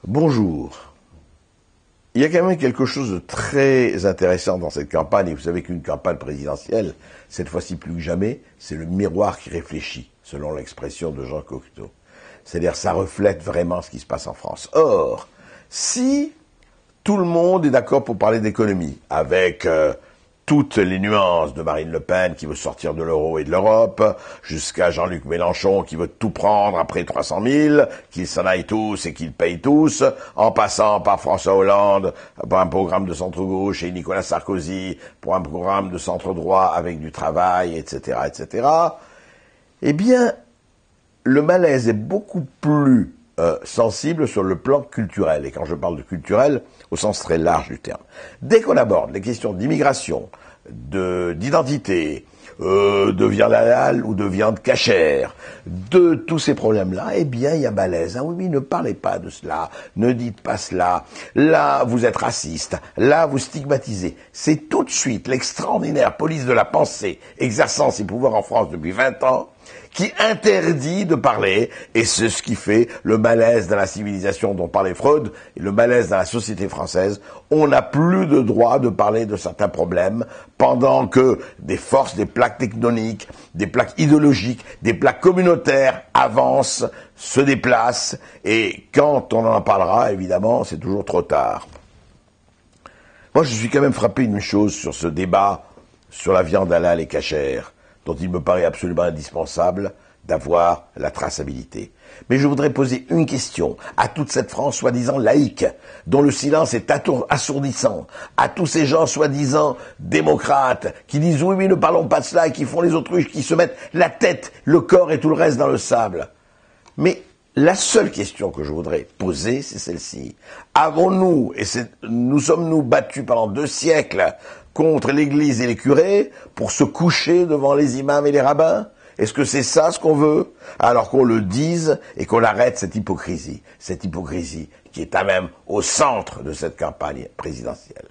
Bonjour. Il y a quand même quelque chose de très intéressant dans cette campagne, et vous savez qu'une campagne présidentielle, cette fois-ci plus que jamais, c'est le miroir qui réfléchit, selon l'expression de Jean Cocteau. C'est-à-dire, ça reflète vraiment ce qui se passe en France. Or, si tout le monde est d'accord pour parler d'économie, avec toutes les nuances de Marine Le Pen qui veut sortir de l'euro et de l'Europe, jusqu'à Jean-Luc Mélenchon qui veut tout prendre après 300 000, qu'ils s'en aillent tous et qu'ils payent tous, en passant par François Hollande pour un programme de centre-gauche et Nicolas Sarkozy pour un programme de centre-droit avec du travail, etc., etc., eh bien, le malaise est beaucoup plus sensible sur le plan culturel. Et quand je parle de culturel, au sens très large du terme. Dès qu'on aborde les questions d'immigration, d'identité, de viande halal ou de viande cachère, de tous ces problèmes-là, eh bien, il y a malaise. Ah oui, ne parlez pas de cela, ne dites pas cela. Là, vous êtes raciste. Là, vous stigmatisez. C'est tout de suite l'extraordinaire police de la pensée exerçant ses pouvoirs en France depuis 20 ans qui interdit de parler, et c'est ce qui fait le malaise dans la civilisation dont parlait Freud, et le malaise dans la société française. On n'a plus de droit de parler de certains problèmes, pendant que des forces, des plaques tectoniques, des plaques idéologiques, des plaques communautaires avancent, se déplacent, et quand on en parlera, évidemment, c'est toujours trop tard. Moi, je suis quand même frappé d'une chose sur ce débat sur la viande halal et cachère, dont il me paraît absolument indispensable d'avoir la traçabilité. Mais je voudrais poser une question à toute cette France soi-disant laïque, dont le silence est assourdissant, à tous ces gens soi-disant démocrates, qui disent oui, ne parlons pas de cela, et qui font les autruches, qui se mettent la tête, le corps et tout le reste dans le sable. Mais la seule question que je voudrais poser, c'est celle-ci. Avons-nous, et nous sommes-nous battus pendant 2 siècles contre l'Église et les curés pour se coucher devant les imams et les rabbins? Est-ce que c'est ça ce qu'on veut? Alors qu'on le dise et qu'on arrête cette hypocrisie qui est à même au centre de cette campagne présidentielle.